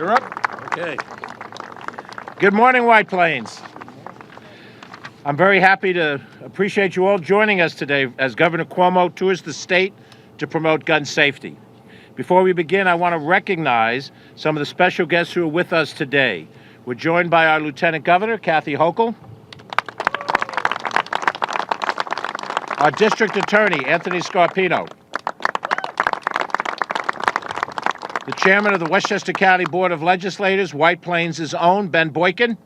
You're up. Okay. Good morning, White Plains. I'm very happy to appreciate you all joining us today as Governor Cuomo tours the state to promote gun safety. Before we begin, I want to recognize some of the special guests who are with us today. We're joined by our Lieutenant Governor, Kathy Hochul, our District Attorney, Anthony Scarpino, the Chairman of the Westchester County Board of Legislators, White Plains' own Ben Boykin,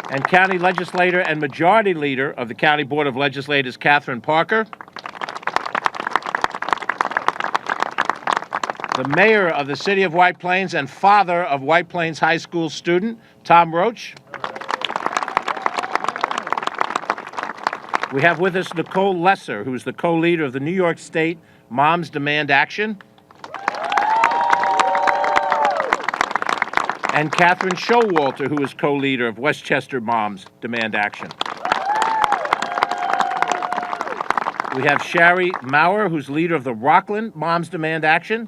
and County Legislator and Majority Leader of the County Board of Legislators, Catherine Parker, the Mayor of the City of White Plains and father of White Plains High School student, Tom Roach. We have with us Nicole Lesser, who is the co-leader of the New York State Moms Demand Action, and Catherine Showalter, who is co-leader of Westchester Moms Demand Action. We have Shari Maurer, who's leader of the Rockland Moms Demand Action,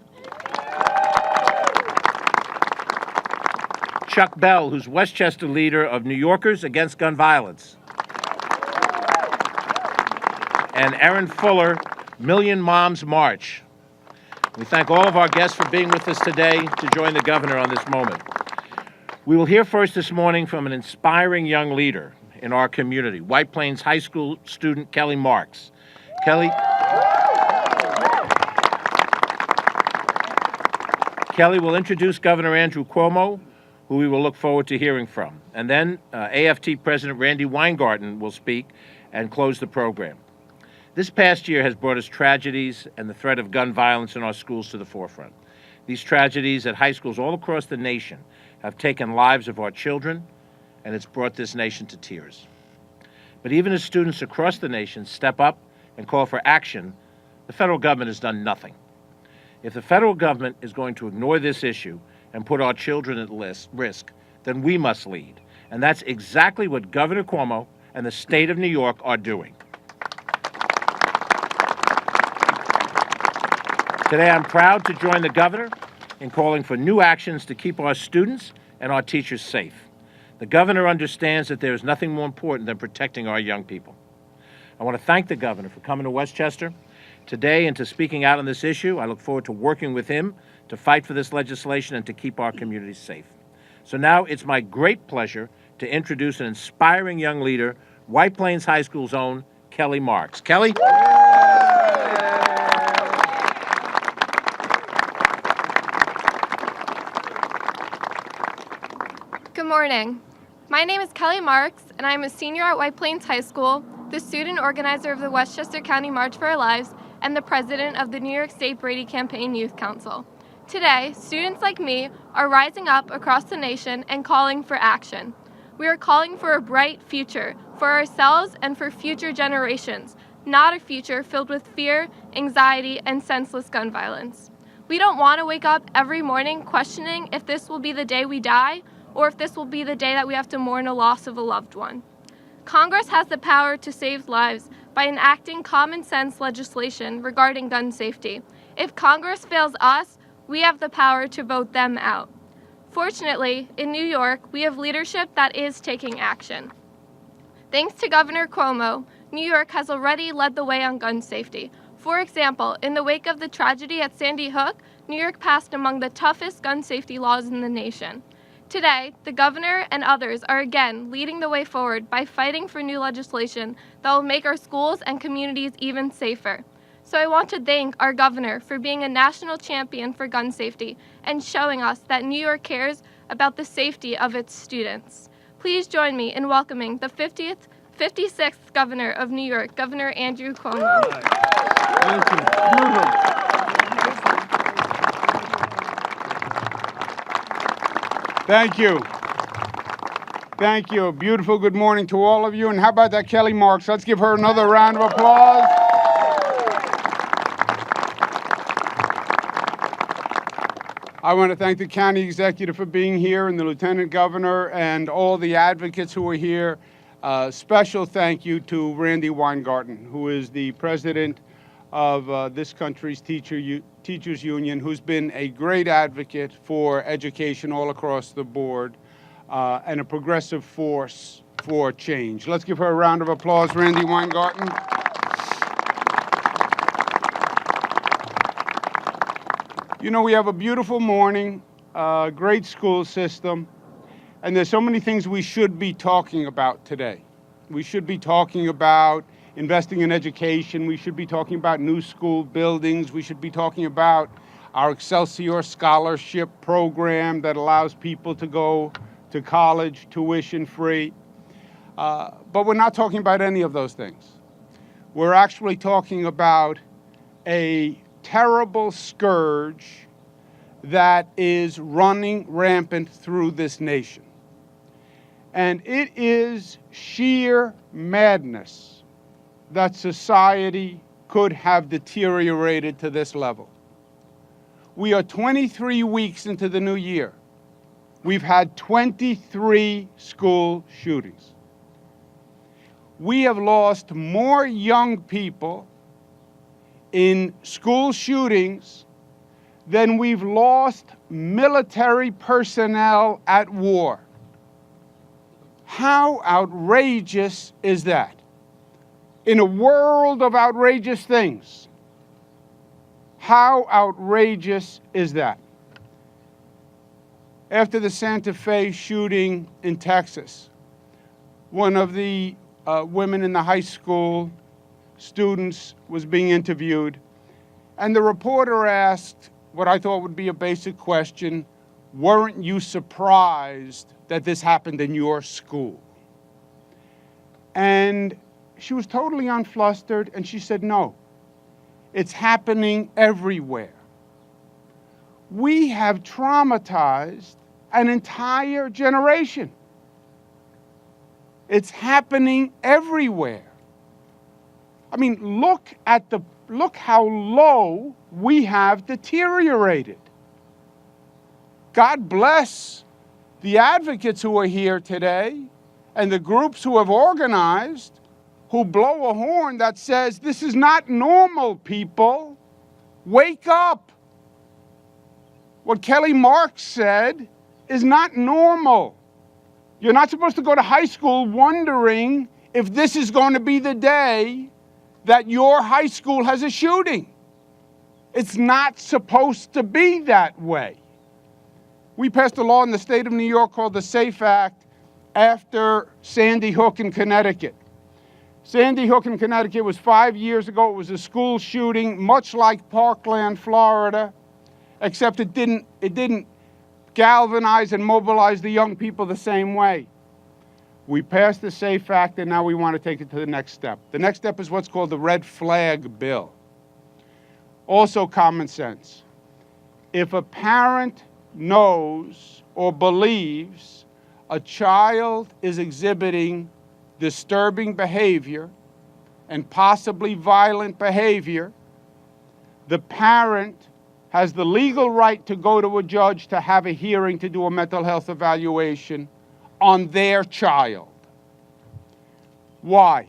Chuck Bell, who's Westchester leader of New Yorkers Against Gun Violence, and Erin Fuller, Million Moms March. We thank all of our guests for being with us today to join the governor on this moment. We will hear first this morning from an inspiring young leader in our community, White Plains High School student Kelly Marks. Kelly will introduce Governor Andrew Cuomo, who we will look forward to hearing from. And then AFT President Randy Weingarten will speak and close the program. This past year has brought us tragedies and the threat of gun violence in our schools to the forefront. These tragedies at high schools all across the nation have taken lives of our children, and it's brought this nation to tears. But even as students across the nation step up and call for action, the federal government has done nothing. If the federal government is going to ignore this issue and put our children at risk, then we must lead. And that's exactly what Governor Cuomo and the state of New York are doing. Today, I'm proud to join the governor in calling for new actions to keep our students and our teachers safe. The governor understands that there is nothing more important than protecting our young people. I want to thank the governor for coming to Westchester today and to speaking out on this issue. I look forward to working with him to fight for this legislation and to keep our communities safe. So now it's my great pleasure to introduce an inspiring young leader, White Plains High School's own Kelly Marks. Kelly? Good morning. My name is Kelly Marks, and I'm a senior at White Plains High School, the student organizer of the Westchester County March for Our Lives, and the president of the New York State Brady Campaign Youth Council. Today, students like me are rising up across the nation and calling for action. We are calling for a bright future for ourselves and for future generations, not a future filled with fear, anxiety, and senseless gun violence. We don't want to wake up every morning questioning if this will be the day we die or if this will be the day that we have to mourn a loss of a loved one. Congress has the power to save lives by enacting common sense legislation regarding gun safety. If Congress fails us, we have the power to vote them out. Fortunately, in New York, we have leadership that is taking action. Thanks to Governor Cuomo, New York has already led the way on gun safety. For example, in the wake of the tragedy at Sandy Hook, New York passed among the toughest gun safety laws in the nation. Today, the governor and others are again leading the way forward by fighting for new legislation that will make our schools and communities even safer. So I want to thank our governor for being a national champion for gun safety and showing us that New York cares about the safety of its students. Please join me in welcoming the 56th governor of New York, Governor Andrew Cuomo. Thank you. Thank you. Thank you. Beautiful good morning to all of you. And how about that Kelly Marks? Let's give her another round of applause. I want to thank the county executive for being here and the lieutenant governor and all the advocates who are here. Special thank you to Randy Weingarten, who is the president of this country's teachers union, who's been a great advocate for education all across the board and a progressive force for change. Let's give her a round of applause, Randy Weingarten. You know, we have a beautiful morning, great school system, and there's so many things we should be talking about today. We should be talking about investing in education. We should be talking about new school buildings. We should be talking about our Excelsior Scholarship program that allows people to go to college tuition free. But we're not talking about any of those things. We're actually talking about a terrible scourge that is running rampant through this nation. And it is sheer madness that society could have deteriorated to this level. We are 23 weeks into the new year. We've had 23 school shootings. We have lost more young people in school shootings than we've lost military personnel at war. How outrageous is that? In a world of outrageous things, how outrageous is that? After the Santa Fe shooting in Texas, one of the women in the high school students was being interviewed, and the reporter asked what I thought would be a basic question: weren't you surprised that this happened in your school? And she was totally unflustered, and she said, no, it's happening everywhere. We have traumatized an entire generation. It's happening everywhere. I mean, look how low we have deteriorated. God bless the advocates who are here today and the groups who have organized, who blow a horn that says, this is not normal, people. Wake up. What Kelly Marks said is not normal. You're not supposed to go to high school wondering if this is going to be the day that your high school has a shooting. It's not supposed to be that way. We passed a law in the state of New York called the SAFE Act after Sandy Hook in Connecticut. Sandy Hook in Connecticut was 5 years ago. It was a school shooting, much like Parkland, Florida, except it didn't galvanize and mobilize the young people the same way. We passed the SAFE Act, and now we want to take it to the next step. The next step is what's called the red flag bill. Also common sense. If a parent knows or believes a child is exhibiting disturbing behavior and possibly violent behavior, the parent has the legal right to go to a judge to have a hearing to do a mental health evaluation on their child. Why?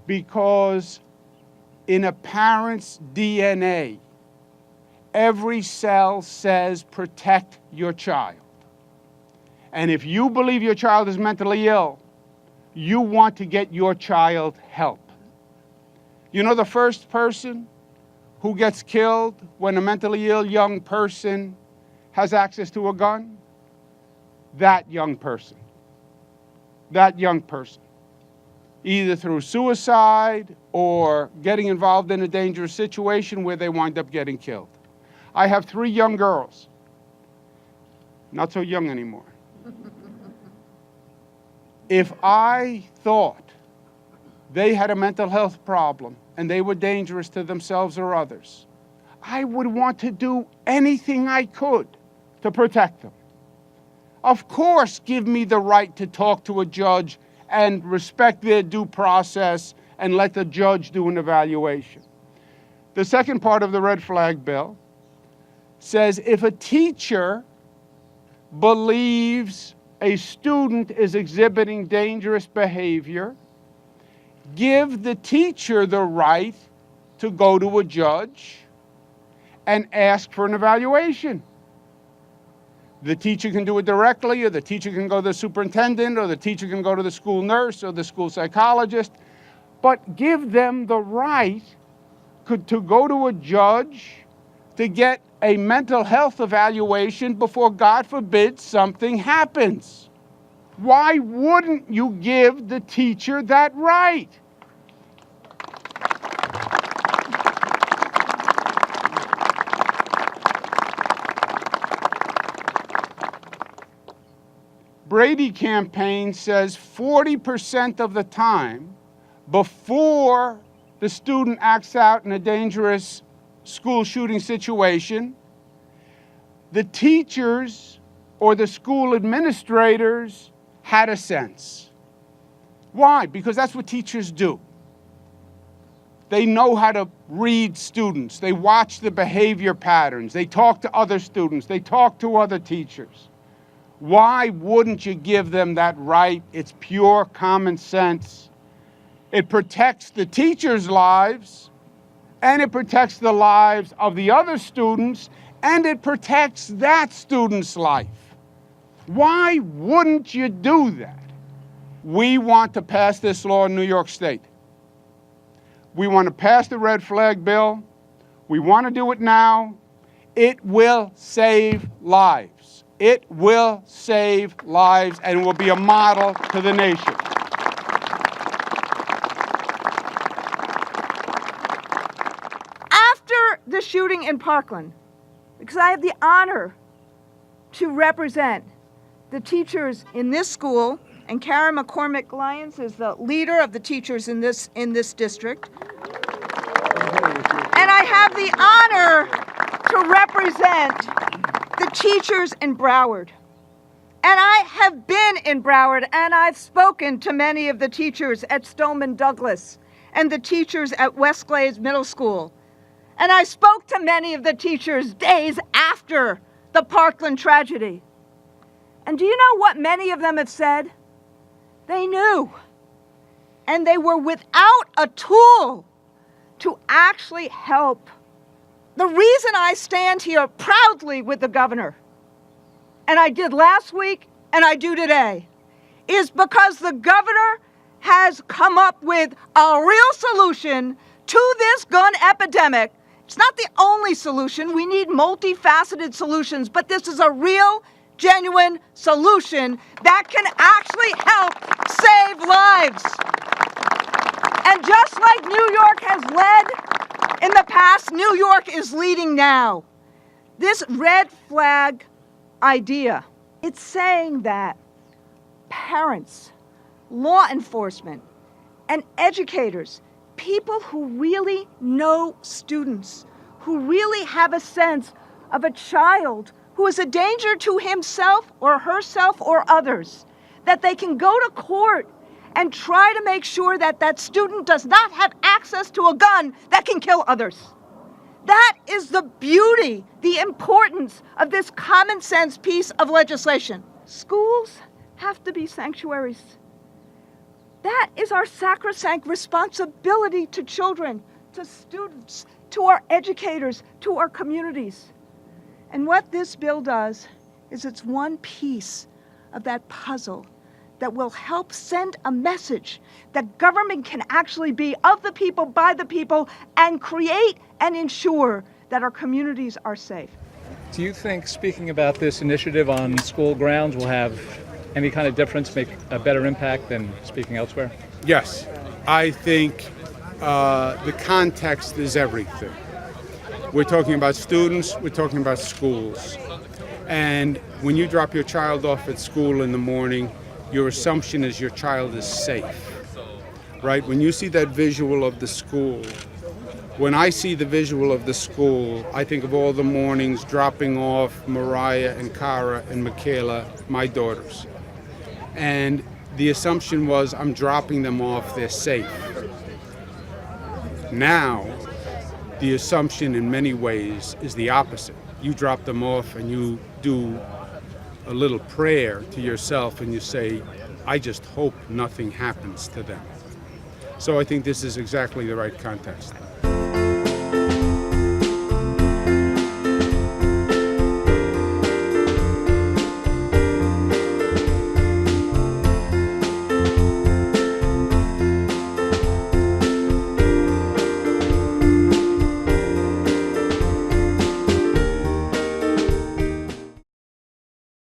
Because in a parent's DNA, every cell says protect your child. And if you believe your child is mentally ill, you want to get your child help. You know the first person who gets killed when a mentally ill young person has access to a gun? That young person. That young person. Either through suicide or getting involved in a dangerous situation where they wind up getting killed. I have 3 young girls. Not so young anymore. If I thought they had a mental health problem and they were dangerous to themselves or others, I would want to do anything I could to protect them. Of course, give me the right to talk to a judge and respect their due process and let the judge do an evaluation. The second part of the red flag bill says if a teacher believes a student is exhibiting dangerous behavior, give the teacher the right to go to a judge and ask for an evaluation. The teacher can do it directly, or the teacher can go to the superintendent, or the teacher can go to the school nurse or the school psychologist, but give them the right to go to a judge to get a mental health evaluation before, God forbid, something happens. Why wouldn't you give the teacher that right? Brady campaign says 40% of the time before the student acts out in a dangerous school shooting situation, the teachers or the school administrators had a sense. Why? Because that's what teachers do. They know how to read students. They watch the behavior patterns. They talk to other students. They talk to other teachers. Why wouldn't you give them that right? It's pure common sense. It protects the teachers' lives, and it protects the lives of the other students, and it protects that student's life. Why wouldn't you do that? We want to pass this law in New York State. We want to pass the red flag bill. We want to do it now. It will save lives. It will save lives and will be a model to the nation. After the shooting in Parkland, because I have the honor to represent the teachers in this school, and Karen McCormick Lyons is the leader of the teachers in this district. And I have the honor to represent the teachers in Broward. And I have been in Broward, and I've spoken to many of the teachers at Stoneman Douglas and the teachers at Westglades Middle School. And I spoke to many of the teachers days after the Parkland tragedy. And do you know what many of them have said? They knew. And they were without a tool to actually help. The reason I stand here proudly with the governor, and I did last week and I do today, is because the governor has come up with a real solution to this gun epidemic. It's not the only solution. We need multifaceted solutions, but this is a real, genuine solution that can actually help save lives. And just like New York has led in the past, New York is leading now. This red flag idea, it's saying that parents, law enforcement, and educators, people who really know students, who really have a sense of a child who is a danger to himself or herself or others, that they can go to court and try to make sure that that student does not have access to a gun that can kill others. That is the beauty, the importance of this common sense piece of legislation. Schools have to be sanctuaries. That is our sacrosanct responsibility to children, to students, to our educators, to our communities. And what this bill does is it's one piece of that puzzle that will help send a message that government can actually be of the people, by the people, and create and ensure that our communities are safe. Do you think speaking about this initiative on school grounds will have any kind of difference, make a better impact than speaking elsewhere? Yes, I think the context is everything. We're talking about students, we're talking about schools. And when you drop your child off at school in the morning, your assumption is your child is safe, right? When you see that visual of the school, when I see the visual of the school, I think of all the mornings dropping off Mariah and Cara and Michaela, my daughters. And the assumption was I'm dropping them off, they're safe. Now, the assumption in many ways is the opposite. You drop them off and you do a little prayer to yourself and you say, I just hope nothing happens to them. So I think this is exactly the right context.